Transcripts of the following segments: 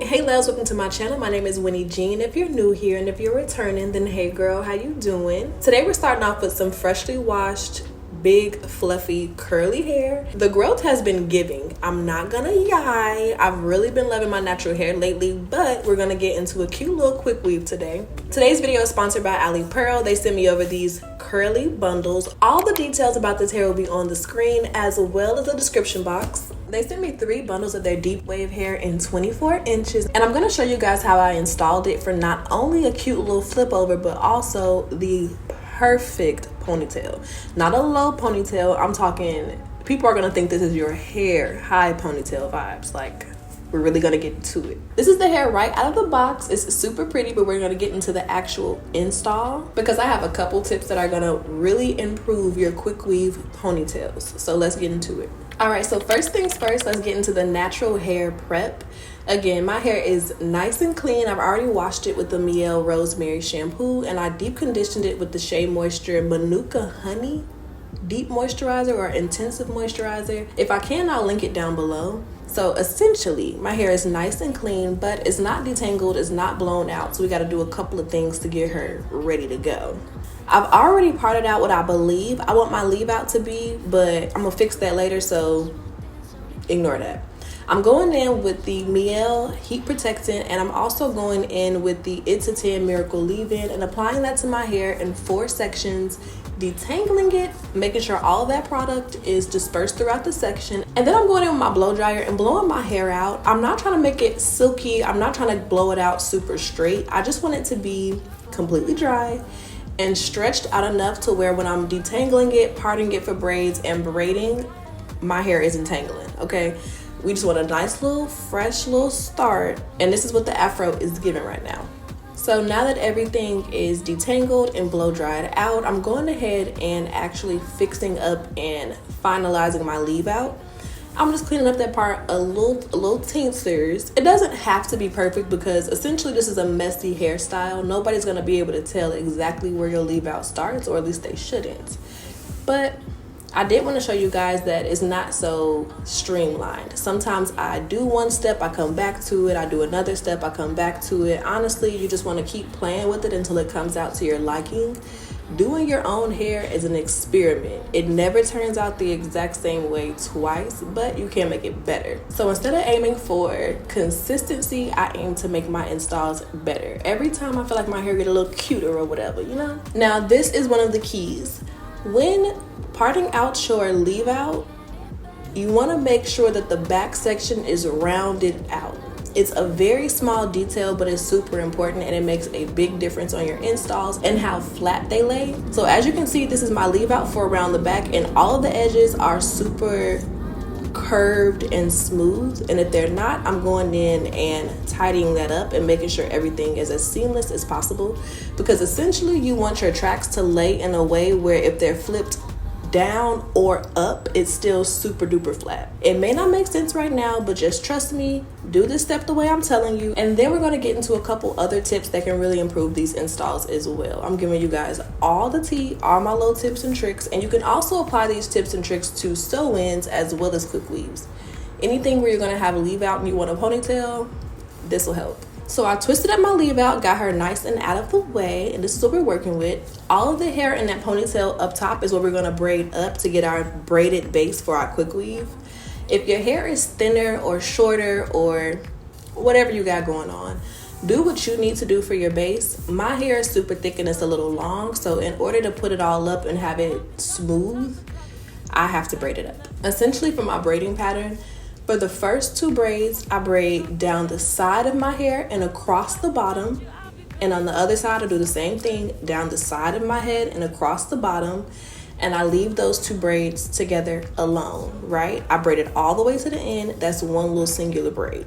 Hey loves, welcome to my channel. My name is Winnie Jean. If you're new here and if you're returning, then hey girl, how you doing? Today we're starting off with some freshly washed, big, fluffy, curly hair. The growth has been giving. I'm not gonna lie. I've really been loving my natural hair lately, but we're gonna get into a cute little quick weave today. Today's video is sponsored by Alipearl. They sent me over these curly bundles. All the details about this hair will be on the screen as well as the description box. They sent me 3 bundles of their deep wave hair in 24 inches, and I'm gonna show you guys how I installed it for not only a cute little flip over, but also the perfect ponytail. Not a low ponytail, I'm talking, people are gonna think this is your hair high ponytail vibes. Like, we're really gonna get into it. This is the hair right out of the box. It's super pretty, but we're gonna get into the actual install because I have a couple tips that are gonna really improve your quick weave ponytails. So let's get into it. All right, so first things first, let's get into the natural hair prep. Again, my hair is nice and clean. I've already washed it with the Mielle Rosemary shampoo, and I deep conditioned it with the Shea Moisture Manuka Honey Deep Moisturizer or Intensive Moisturizer. If I can, I'll link it down below. So essentially, my hair is nice and clean, but it's not detangled, it's not blown out. So we gotta do a couple of things to get her ready to go. I've already parted out what I believe I want my leave out to be, but I'm gonna fix that later, so ignore that. I'm going in with the Mielle Heat Protectant, and I'm also going in with the It's a 10 Miracle Leave-In and applying that to my hair in 4 sections, detangling it, making sure all of that product is dispersed throughout the section. And then I'm going in with my blow dryer and blowing my hair out. I'm not trying to make it silky. I'm not trying to blow it out super straight. I just want it to be completely dry and stretched out enough to where when I'm detangling it, parting it for braids, and braiding, my hair isn't tangling, okay? We just want a nice little, fresh little start, and this is what the afro is giving right now. So now that everything is detangled and blow dried out, I'm going ahead and actually fixing up and finalizing my leave out. I'm just cleaning up that part a little tinctures. It doesn't have to be perfect because essentially this is a messy hairstyle. Nobody's gonna be able to tell exactly where your leave out starts, or at least they shouldn't. But I did want to show you guys that it's not so streamlined. Sometimes I do one step, I come back to it, I do another step, I come back to it. Honestly, you just want to keep playing with it until it comes out to your liking. Doing your own hair is an experiment. It never turns out the exact same way twice, but you can make it better. So instead of aiming for consistency, I aim to make my installs better. Every time I feel like my hair get a little cuter or whatever, you know? Now this is one of the keys. When parting out your leave out, you want to make sure that the back section is rounded out. It's a very small detail, but it's super important, and it makes a big difference on your installs and how flat they lay. So as you can see, this is my leave out for around the back, and all of the edges are super curved and smooth, and if they're not, I'm going in and tidying that up and making sure everything is as seamless as possible, because essentially you want your tracks to lay in a way where if they're flipped down or up, it's still super duper flat. It may not make sense right now, but just trust me, do this step the way I'm telling you, and then we're going to get into a couple other tips that can really improve these installs as well. I'm giving you guys all the tea, all my little tips and tricks, and you can also apply these tips and tricks to sew-ins as well as quick weaves. Anything where you're going to have a leave out and you want a ponytail, this will help. So I twisted up my leave out, got her nice and out of the way, and this is what we're working with. All of the hair in that ponytail up top is what we're gonna braid up to get our braided base for our quick weave. If your hair is thinner or shorter or whatever you got going on, do what you need to do for your base. My hair is super thick and it's a little long, so in order to put it all up and have it smooth, I have to braid it up. Essentially, for my braiding pattern, for the first 2 braids, I braid down the side of my hair and across the bottom. And on the other side, I do the same thing, down the side of my head and across the bottom. And I leave those 2 braids together alone, right? I braid it all the way to the end. That's one little singular braid.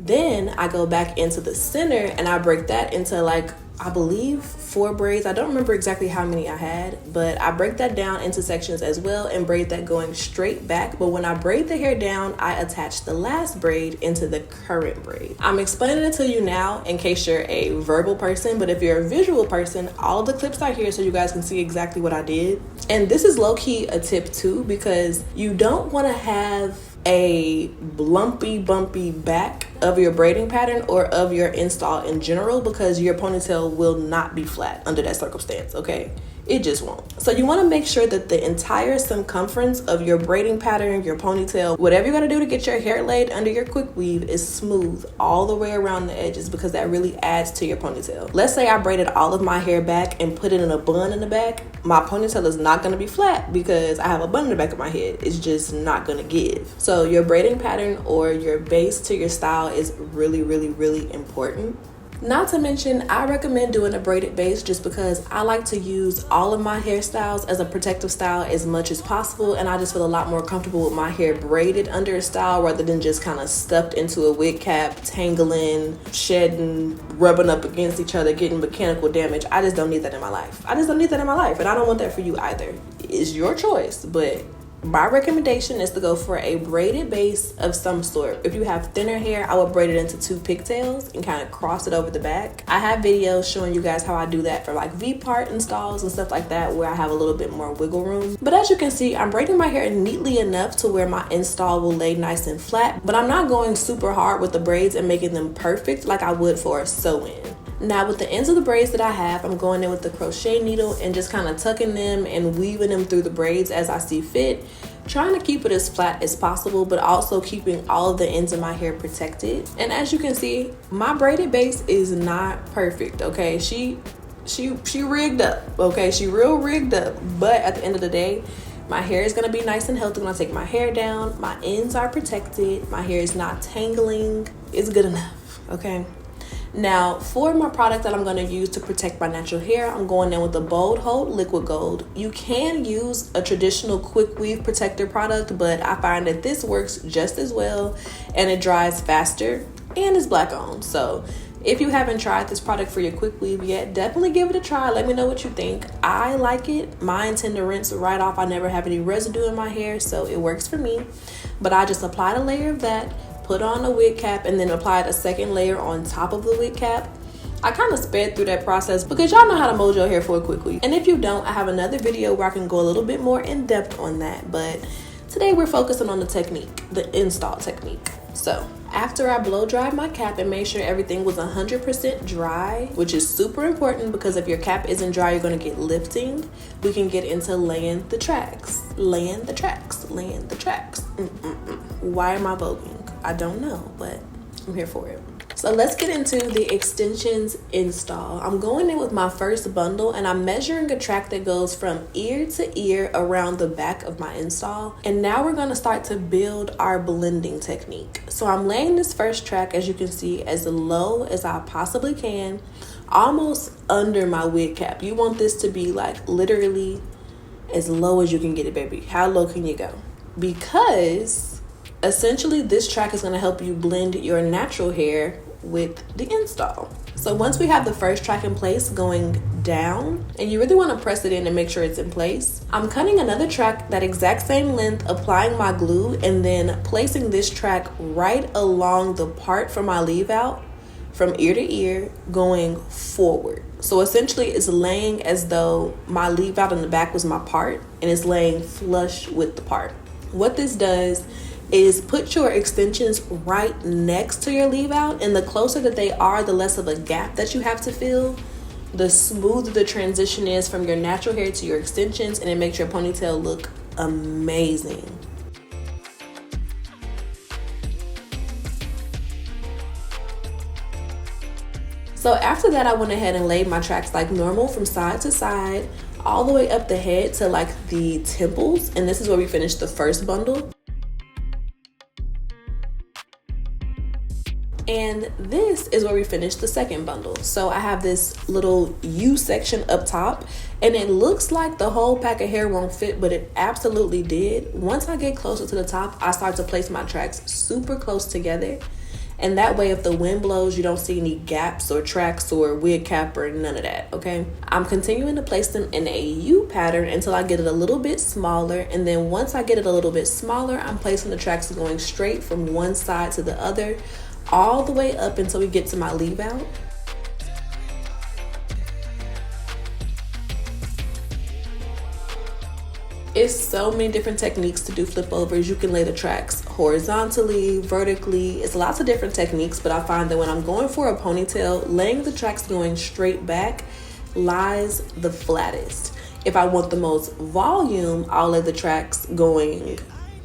Then I go back into the center and I break that into, like, I believe 4 braids. I don't remember exactly how many I had, but I break that down into sections as well and braid that going straight back. But when I braid the hair down, I attach the last braid into the current braid. I'm explaining it to you now in case you're a verbal person, but if you're a visual person, all the clips are here so you guys can see exactly what I did. And this is low-key a tip too, because you don't want to have a lumpy bumpy back of your braiding pattern or of your install in general, because your ponytail will not be flat under that circumstance. Okay, it just won't. So you want to make sure that the entire circumference of your braiding pattern, your ponytail, whatever you're going to do to get your hair laid under your quick weave, is smooth all the way around the edges, because that really adds to your ponytail. Let's say I braided all of my hair back and put it in a bun in the back. My ponytail is not going to be flat because I have a bun in the back of my head. It's just not going to give. So your braiding pattern or your base to your style is really, really, really important. Not to mention, I recommend doing a braided base just because I like to use all of my hairstyles as a protective style as much as possible, and I just feel a lot more comfortable with my hair braided under a style rather than just kind of stuffed into a wig cap, tangling, shedding, rubbing up against each other, getting mechanical damage. I just don't need that in my life. And I don't want that for you either. It's your choice, but my recommendation is to go for a braided base of some sort. If you have thinner hair, I would braid it into 2 pigtails and kind of cross it over the back. I have videos showing you guys how I do that for like V-part installs and stuff like that, where I have a little bit more wiggle room. But as you can see, I'm braiding my hair neatly enough to where my install will lay nice and flat, but I'm not going super hard with the braids and making them perfect like I would for a sew-in. Now with the ends of the braids that I have, I'm going in with the crochet needle and just kind of tucking them and weaving them through the braids as I see fit, trying to keep it as flat as possible, but also keeping all of the ends of my hair protected. And as you can see, my braided base is not perfect, okay? She rigged up, okay? She real rigged up, but at the end of the day, my hair is gonna be nice and healthy when I take my hair down. My ends are protected. My hair is not tangling. It's good enough, okay? Now, for my product that I'm going to use to protect my natural hair, I'm going in with the Bold Hold Liquid Gold. You can use a traditional quick weave protector product, but I find that this works just as well and it dries faster and is black owned. So if you haven't tried this product for your quick weave yet, definitely give it a try. Let me know what you think. I like it. Mine tend to rinse right off. I never have any residue in my hair, so it works for me. But I just applied a layer of that, put on a wig cap, and then applied a second layer on top of the wig cap. I kind of sped through that process because y'all know how to mold your hair for a quick weave. And if you don't, I have another video where I can go a little bit more in depth on that. But today we're focusing on the technique, the install technique. So after I blow dried my cap and made sure everything was 100% dry, which is super important because if your cap isn't dry, you're going to get lifting. We can get into laying the tracks. Why am I voguing? I don't know, but I'm here for it. So let's get into the extensions install. I'm going in with my first bundle and I'm measuring a track that goes from ear to ear around the back of my install. And now we're going to start to build our blending technique. So I'm laying this first track, as you can see, as low as I possibly can, almost under my wig cap. You want this to be like literally as low as you can get it, baby. How low can you go? Because essentially this track is going to help you blend your natural hair with the install. So once we have the first track in place going down, and you really want to press it in and make sure it's in place, I'm cutting another track that exact same length, applying my glue, and then placing this track right along the part for my leave out from ear to ear going forward. So essentially it's laying as though my leave out in the back was my part and it's laying flush with the part. What this does is put your extensions right next to your leave out, and the closer that they are, the less of a gap that you have to fill, the smoother the transition is from your natural hair to your extensions, and it makes your ponytail look amazing. So after that, I went ahead and laid my tracks like normal from side to side, all the way up the head to like the temples, and this is where we finished the first bundle. And this is where we finished the second bundle. So I have this little U section up top, and it looks like the whole pack of hair won't fit, but it absolutely did. Once I get closer to the top, I start to place my tracks super close together. And that way, if the wind blows, you don't see any gaps or tracks or wig cap or none of that, okay? I'm continuing to place them in a U pattern until I get it a little bit smaller. And then once I get it a little bit smaller, I'm placing the tracks going straight from one side to the other, all the way up until we get to my leave out. It's so many different techniques to do flip overs. You can lay the tracks horizontally, vertically. It's lots of different techniques, but I find that when I'm going for a ponytail, laying the tracks going straight back lies the flattest. If I want the most volume, I'll lay the tracks going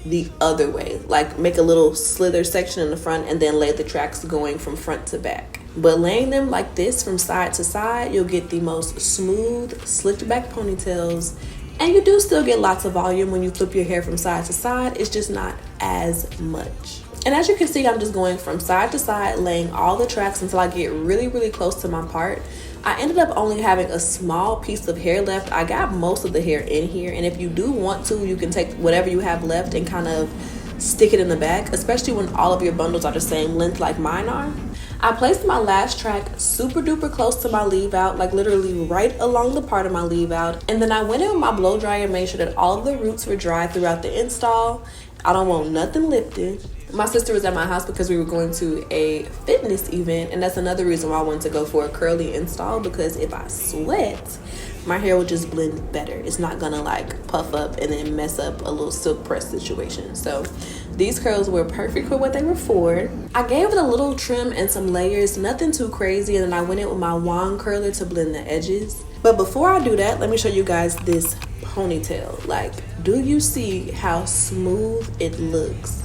the other way, like make a little slither section in the front and then lay the tracks going from front to back. But laying them like this from side to side, you'll get the most smooth, slicked back ponytails. And you do still get lots of volume when you flip your hair from side to side. It's just not as much. And as you can see, I'm just going from side to side, laying all the tracks until I get really, really close to my part. I ended up only having a small piece of hair left. I got most of the hair in here. And if you do want to, you can take whatever you have left and kind of stick it in the back, especially when all of your bundles are the same length like mine are. I placed my last track super duper close to my leave out, like literally right along the part of my leave out. And then I went in with my blow dryer and made sure that all of the roots were dry throughout the install. I don't want nothing lifted. My sister was at my house because we were going to a fitness event, and that's another reason why I wanted to go for a curly install, because if I sweat, my hair will just blend better. It's not gonna like puff up and then mess up a little silk press situation. So these curls were perfect for what they were for. I gave it a little trim and some layers, nothing too crazy, and then I went in with my wand curler to blend the edges. But before I do that, let me show you guys this ponytail. Like, do you see how smooth it looks?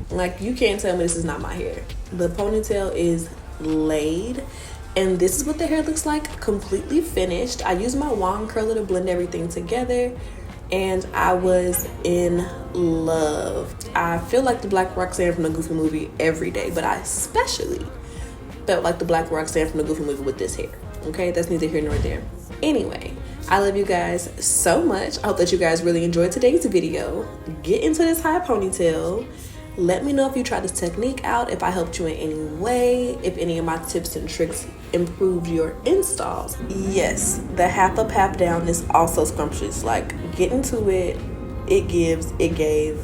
Like, you can't tell me this is not my hair. The ponytail is laid, and this is what the hair looks like completely finished. I used my wand curler to blend everything together, and I was in love. I feel like the Black Roxanne from the Goofy movie every day, but I especially felt like the Black Roxanne from the Goofy movie with this hair. Okay, that's neither here nor there. Anyway, I love you guys so much. I hope that you guys really enjoyed today's video. Get into this high ponytail. Let me know if you tried this technique out, if I helped you in any way, if any of my tips and tricks improved your installs. Yes, the half up, half down is also scrumptious. Like, get into it. It gives, it gave.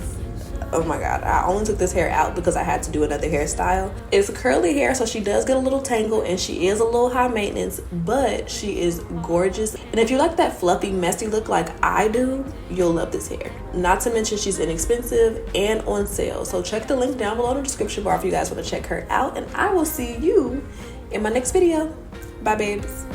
Oh my God, I only took this hair out because I had to do another hairstyle. It's curly hair, so she does get a little tangled and she is a little high maintenance, but she is gorgeous. And if you like that fluffy, messy look like I do, you'll love this hair. Not to mention she's inexpensive and on sale. So check the link down below in the description bar if you guys want to check her out. And I will see you in my next video. Bye, babes.